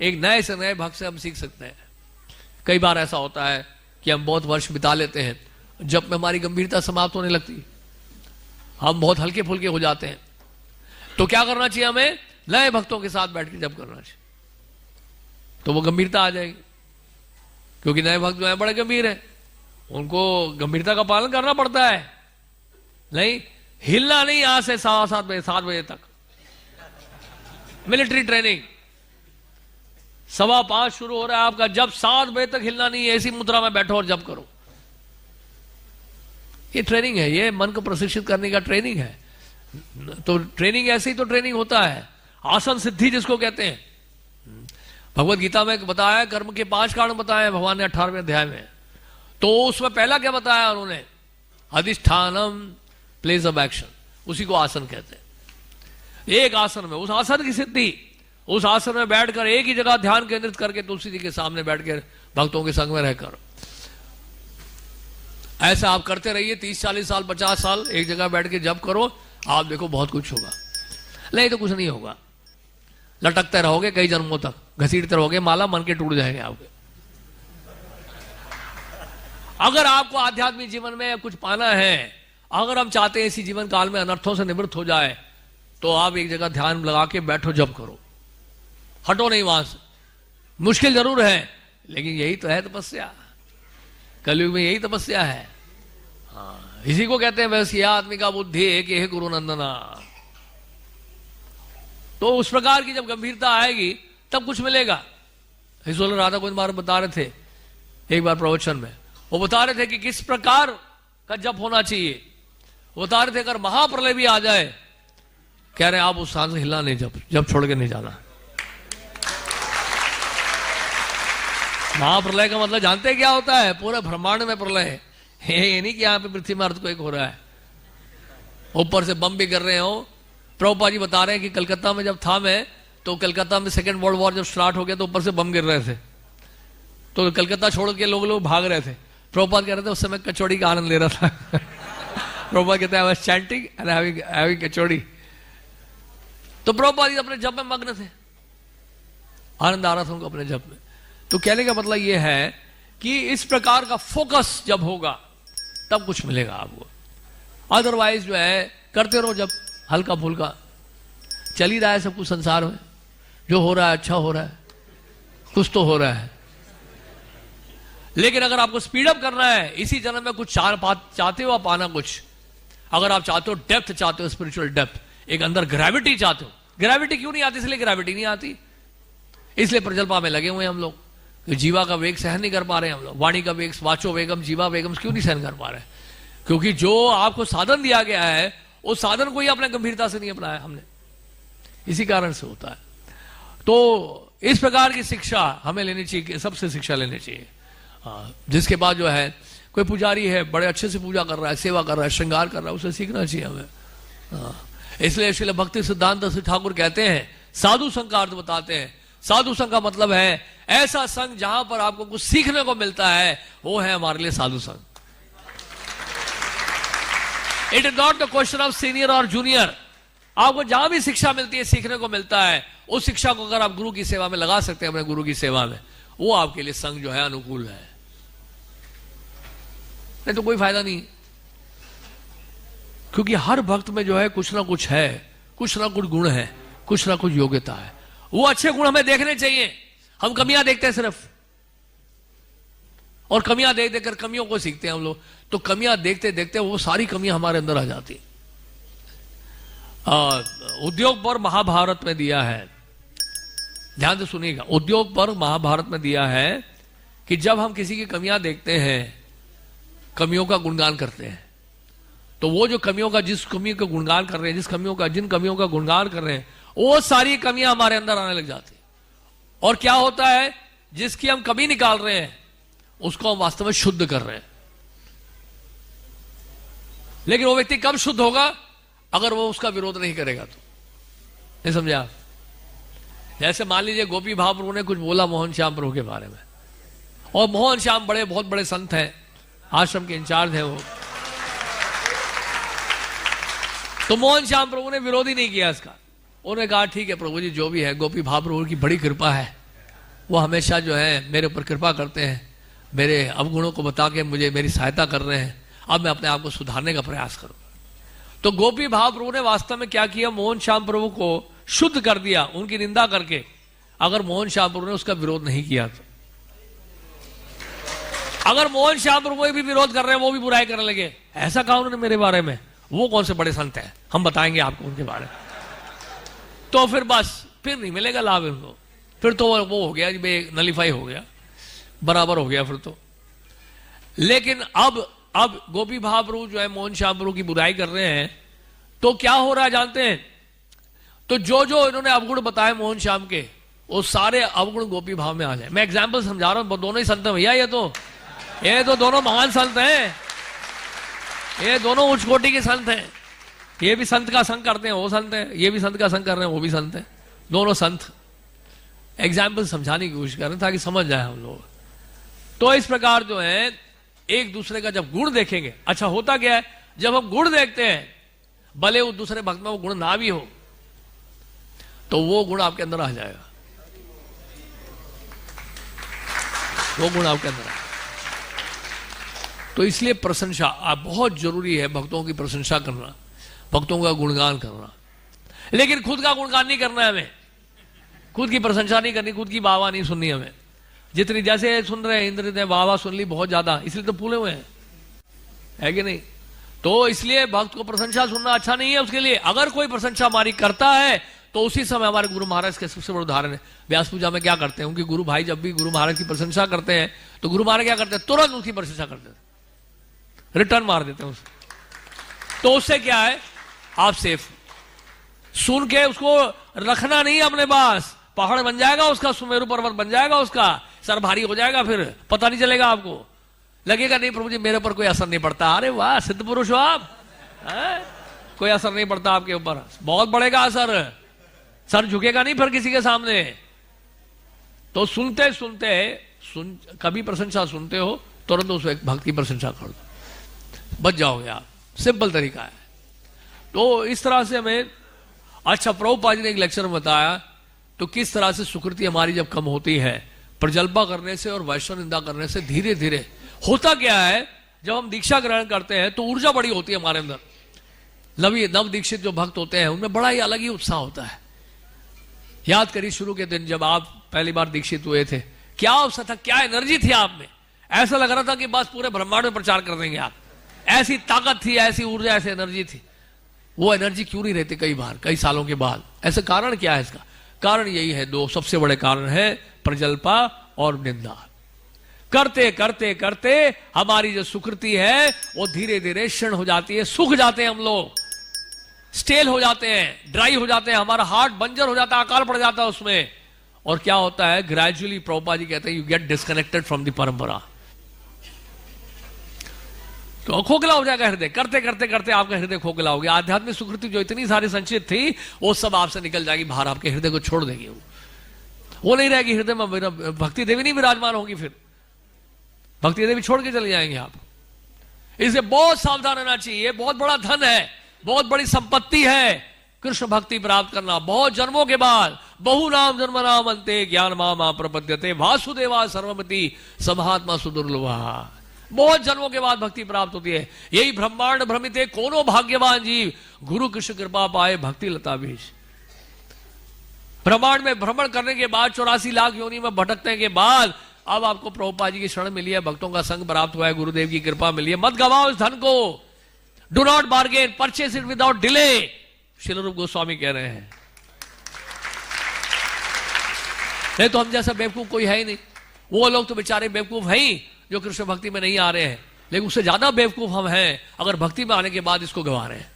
एक नए से नए भक्त से हम सीख सकते हैं। कई बार ऐसा होता है कि हम बहुत वर्ष बिता लेते हैं, जब में हमारी गंभीरता समाप्त होने लगती, हम बहुत हल्के फुल्के हो जाते हैं। तो क्या करना चाहिए? हमें नए भक्तों के साथ बैठ के जप करना चाहिए, तो वो गंभीरता आ जाएगी। क्योंकि नए भक्त जो है बड़े गंभीर है, उनको गंभीरता का पालन करना पड़ता है। नहीं हिलना नहीं, यहां से 7:15 बजे तक मिलिट्री ट्रेनिंग, 5:15 शुरू हो रहा है आपका, जब 7 बजे तक हिलना नहीं है, ऐसी मुद्रा में बैठो और जप करो। ये ट्रेनिंग है, ये मन को प्रशिक्षित करने का ट्रेनिंग है। तो ट्रेनिंग ऐसे ही तो ट्रेनिंग होता है, आसन सिद्धि जिसको कहते हैं। भगवत गीता में बताया, कर्म के 5 कारण बताए भगवान ने 18वें अध्याय में। तो उसमें पहला क्या बताया उन्होंने? अधिष्ठानम, प्लेस ऑफ एक्शन, उसी को आसन कहते हैं। एक आसन में, उस आसन की सिद्धि, उस आसन में बैठकर एक ही जगह ध्यान केंद्रित करके तुलसी जी के सामने बैठकर भक्तों के संग में रहकर, ऐसा आप करते रहिए 30-40 साल 50 साल एक जगह बैठ के जब करो, आप देखो बहुत कुछ होगा। नहीं तो कुछ नहीं होगा, लटकते रहोगे कई जन्मों तक, घसीटते रहोगे माला, मन के टूट जाएंगे आपके। अगर आपको आध्यात्मिक जीवन में कुछ पाना है, अगर हम चाहते हैं इसी जीवन काल में अनर्थों से निवृत्त हो जाए, तो आप एक जगह ध्यान लगा के बैठो, जप करो, हटो नहीं वहां से। मुश्किल जरूर है, लेकिन यही तो है तपस्या। कलयुग में यही तपस्या है। हाँ, इसी को कहते हैं वैसे आत्मिका बुद्धि एक हे गुरु नंदना। तो उस प्रकार की जब गंभीरता आएगी तब कुछ मिलेगा। ईश्वर राधा गोविंद महाराज बता रहे थे एक बार प्रवचन में, वो बता रहे थे कि किस प्रकार का जप होना चाहिए। वो बता रहे थे अगर महाप्रलय भी आ जाए, कह रहे आप उस स्थान से हिलना नहीं, जब छोड़ के नहीं जाना। महाप्रलय का मतलब जानते हैं क्या होता है? पूरे ब्रह्मांड में प्रलय है। ये नहीं कि यहां पे पृथ्वी में अर्थक्वेक हो रहा है, ऊपर से बम भी कर रहे हो। प्रभुपाद जी बता रहे हैं कि कलकत्ता में जब था मैं, तो कलकत्ता में सेकेंड वर्ल्ड वॉर जब स्टार्ट हो गया तो ऊपर से बम गिर रहे थे, तो कलकत्ता छोड़ के लोग भाग रहे थे। प्रभुपाद कह रहे थे उस समय कचौड़ी का आनंद ले रहा था। प्रभुपाद कहते हैं I was chanting and having kachori. तो प्रभुपाद जी अपने जप में मग्न थे, आनंद आ रहा था उनको अपने जप में। तो कहने का मतलब यह है कि इस प्रकार का फोकस जब होगा तब कुछ मिलेगा आपको। अदरवाइज जो है करते रहो जब, हल्का फुल्का चल ही रहा है सब कुछ संसार में, जो हो रहा है अच्छा हो रहा है, कुछ तो हो रहा है। लेकिन अगर आपको स्पीड अप करना है, इसी जन्म में कुछ चाहते हो आप पाना कुछ, अगर आप चाहते हो डेप्थ, चाहते हो स्पिरिचुअल डेप्थ, एक अंदर ग्रेविटी चाहते हो। ग्रेविटी क्यों नहीं आती? इसलिए ग्रेविटी नहीं आती, इसलिए प्रजल्पा में लगे हुए हैं हम लोग। जीवा का वेग सहन नहीं कर पा रहे हैं हम लोग। वाणी का वेग, वाचो वेगम जीवा वेगम क्यों नहीं सहन कर पा रहे हैं? क्योंकि जो आपको साधन दिया गया है, उस साधन को ही अपने गंभीरता से नहीं अपनाया हमने, इसी कारण से होता है। तो इस प्रकार की शिक्षा हमें लेनी चाहिए, सबसे शिक्षा लेनी चाहिए। जिसके बाद जो है कोई पुजारी है, बड़े अच्छे से पूजा कर रहा है, सेवा कर रहा है, श्रृंगार कर रहा है, उसे सीखना चाहिए हमें। इसलिए श्रील भक्ति सिद्धांत ठाकुर कहते हैं, साधु संघ का अर्थ बताते हैं। साधु संघ का मतलब है ऐसा संघ जहां पर आपको कुछ सीखने को मिलता है, वो है हमारे लिए साधु संघ। It is not the question of senior और जूनियर। आपको जहां भी शिक्षा मिलती है, सीखने को मिलता है, उस शिक्षा को अगर आप गुरु की सेवा में लगा सकते हैं, अपने गुरु की सेवा में, वो आपके लिए संघ जो है अनुकूल है। नहीं तो कोई फायदा नहीं, क्योंकि हर भक्त में जो है कुछ ना कुछ है, कुछ ना कुछ गुण है, कुछ ना कुछ योग्यता है। वो अच्छे गुण हमें देखने चाहिए। हम कमियां देखते हैं सिर्फ, और कमियां देख देखकर कमियों को सीखते हैं हम लोग। तो कमियां देखते देखते वो सारी कमियां हमारे अंदर आ जाती। उद्योग पर महाभारत में दिया है, ध्यान से सुनिएगा, उद्योग पर महाभारत में दिया है कि जब हम किसी की कमियां देखते हैं, कमियों का गुणगान करते हैं, तो वो जो कमियों का, जिस कमियों का गुणगान कर रहे हैं, जिन कमियों का गुणगान कर रहे हैं, वो सारी कमियां हमारे अंदर आने लग जाती। और क्या होता है, जिसकी हम कमी निकाल रहे हैं उसको हम वास्तव में शुद्ध कर रहे हैं। लेकिन वो व्यक्ति कब शुद्ध होगा? अगर वो उसका विरोध नहीं करेगा तो। नहीं समझे आप? जैसे मान लीजिए गोपी भाव ने कुछ बोला मोहन श्याम प्रभु के बारे में, और मोहन श्याम बहुत बड़े संत हैं, आश्रम के इंचार्ज हैं वो, तो मोहन श्याम प्रभु ने विरोध ही नहीं किया इसका। उन्होंने कहा ठीक है प्रभु जी, जो भी है, गोपी भाव प्रभु की बड़ी कृपा है, वो हमेशा जो है मेरे ऊपर कृपा करते हैं, मेरे अवगुणों को बता के मुझे मेरी सहायता कर रहे हैं। अब मैं अपने आप को सुधारने का प्रयास करूंगा। तो गोपी भाव प्रभु ने वास्तव में क्या किया, मोहन श्याम प्रभु को शुद्ध कर दिया उनकी निंदा करके। अगर मोहन श्याम प्रभु ने उसका विरोध नहीं किया तो, अगर मोहन श्याम प्रभु भी विरोध कर रहे हैं, वो भी बुराई करने लगे, ऐसा कहा उन्होंने मेरे बारे में, वो कौन से बड़े संत हैं, हम बताएंगे आपको उनके बारे में, तो फिर बस फिर नहीं मिलेगा लाभ उनको। फिर तो वो हो गया, नलीफाई हो गया, बराबर हो गया फिर तो। लेकिन अब गोपी भाव प्रभु जो है मोहन श्याम प्रभु की बुराई कर रहे हैं, तो क्या हो रहा है जानते हैं? तो जो जो इन्होंने अवगुण बताए मोहन श्याम के, वो सारे अवगुण गोपी भाव में आ जाए। मैं एग्जाम्पल समझा रहा हूं, दोनों ही संत हैं भैया, ये तो दोनों महान संत हैं, ये दोनों उच्च कोटि के संत हैं। ये भी संत का संग करते हैं, वो संत है, ये भी संत का संग कर रहे हैं, वो भी संत है, दोनों संत। एग्जाम्पल समझाने की कोशिश कर रहे हैं ताकि समझ जाए हम लोग। तो इस प्रकार जो है एक दूसरे का जब गुण देखेंगे, अच्छा होता क्या है, जब हम गुण देखते हैं, भले उस दूसरे भक्त में वो गुण ना भी हो, तो वो गुण आपके अंदर आ जाएगा, वो गुण आपके अंदर आएगा। तो इसलिए प्रशंसा बहुत जरूरी है, भक्तों की प्रशंसा करना, भक्तों का गुणगान करना। लेकिन खुद का गुणगान नहीं करना है हमें, खुद की प्रशंसा नहीं करनी, खुद की वाहवाह नहीं सुननी हमें। जितनी जैसे सुन रहे हैं इंद्र ने वाहवाह सुन ली बहुत ज्यादा, इसलिए तो फूले हुए हैं, है कि नहीं? तो इसलिए भक्त को प्रशंसा सुनना अच्छा नहीं है उसके लिए। अगर कोई प्रशंसा हमारी करता है तो उसी समय हमारे गुरु महाराज के सबसे बड़ा उदाहरण है। व्यास पूजा में क्या करते हैं, उनके गुरु भाई जब भी गुरु महाराज की प्रशंसा करते हैं तो गुरु महाराज क्या करते हैं, तुरंत उसकी प्रशंसा करते हैं, रिटर्न मार देते हैं उसे। तो उससे क्या है, आप सेफ। सुन के उसको रखना नहीं अपने पास, पहाड़ बन जाएगा उसका, सुमेरु पर्वत बन जाएगा उसका, सर भारी हो जाएगा, फिर पता नहीं चलेगा आपको, लगेगा नहीं प्रभु जी मेरे ऊपर कोई असर नहीं पड़ता। अरे वाह, सिद्ध पुरुष हो आप, कोई असर नहीं पड़ता आपके ऊपर, बहुत बढ़ेगा असर, सर झुकेगा नहीं फिर किसी के सामने। तो सुनते सुनते कभी प्रशंसा सुनते हो, तुरंत उस भक्त की प्रशंसा कर दो, बच जाओगे आप। सिंपल तरीका है। तो इस तरह से हमें, अच्छा प्रभुपाद जी ने एक लेक्चर में बताया तो किस तरह से सुकृति हमारी जब कम होती है, प्रजल्पा करने से और वैष्णव निंदा करने से धीरे धीरे होता क्या है, जब हम दीक्षा ग्रहण करते हैं तो ऊर्जा बड़ी होती है हमारे अंदर। नव दीक्षित जो भक्त होते हैं उनमें बड़ा ही अलग ही उत्साह होता है। याद करिए शुरू के दिन जब आप पहली बार दीक्षित हुए थे, क्या उत्साह था, क्या एनर्जी थी आप में, ऐसा लग रहा था कि बस पूरे ब्रह्मांड में प्रचार कर देंगे आप, ऐसी ताकत थी, ऐसी ऊर्जा, ऐसी एनर्जी थी। वो एनर्जी क्यों नहीं रहती कई बार, कई सालों के बाद? ऐसा कारण क्या है? इसका कारण यही है, दो सबसे बड़े कारण है, प्रजल्पा और निंदा। करते करते करते हमारी जो सुकृति है वो धीरे धीरे क्षीण हो जाती है, सूख जाते हैं हम लोग, स्टेल हो जाते हैं, ड्राई हो जाते हैं, हमारा हार्ट बंजर हो जाता है, अकाल पड़ जाता है उसमें। और क्या होता है, ग्रेजुअली प्रभुपाद जी कहते हैं you get disconnected from the परंपरा। तो खोखला हो जाएगा हृदय, करते करते करते आपका हृदय खोखला हो गया। आध्यात्मिक सुकृति जो इतनी सारी संचित थी वो सब आपसे निकल जाएगी बाहर, आपके हृदय को छोड़ देगी, वो नहीं रहेगी हृदय में, भक्ति देवी नहीं विराजमान होगी, फिर भक्ति देवी छोड़ के चले जाएंगे आप। इससे बहुत सावधान रहना चाहिए, बहुत बड़ा धन है, बहुत बड़ी संपत्ति है कृष्ण भक्ति प्राप्त करना। बहुत जन्मों के बाद, बहु नाम जन्म नाम अंते ज्ञान मामा प्रपद्यते वासुदेवा सर्वमति समात्मा सुदुर्लभा। बहुत जन्मों के बाद भक्ति प्राप्त होती है। यही ब्रह्मांड भ्रमिते कोनो भाग्यवान जीव, गुरु कृष्ण कृपा पाए भक्ति लता बीज। ब्रह्मांड में भ्रमण करने के बाद, 84 लाख योनि में भटकने के बाद, अब आपको प्रभुपाद जी की शरण मिली है, भक्तों का संग प्राप्त हुआ है, गुरुदेव की कृपा मिली है। मत गवाओ इस धन को, do not bargain, purchase it without delay, Srila रूप गोस्वामी कह रहे हैं। नहीं तो हम जैसा बेवकूफ कोई है ही नहीं। वो लोग तो बेचारे बेवकूफ हैं ही जो कृष्ण भक्ति में नहीं आ रहे हैं, लेकिन उससे ज्यादा बेवकूफ हम हैं अगर भक्ति में आने के बाद इसको गवा रहे हैं।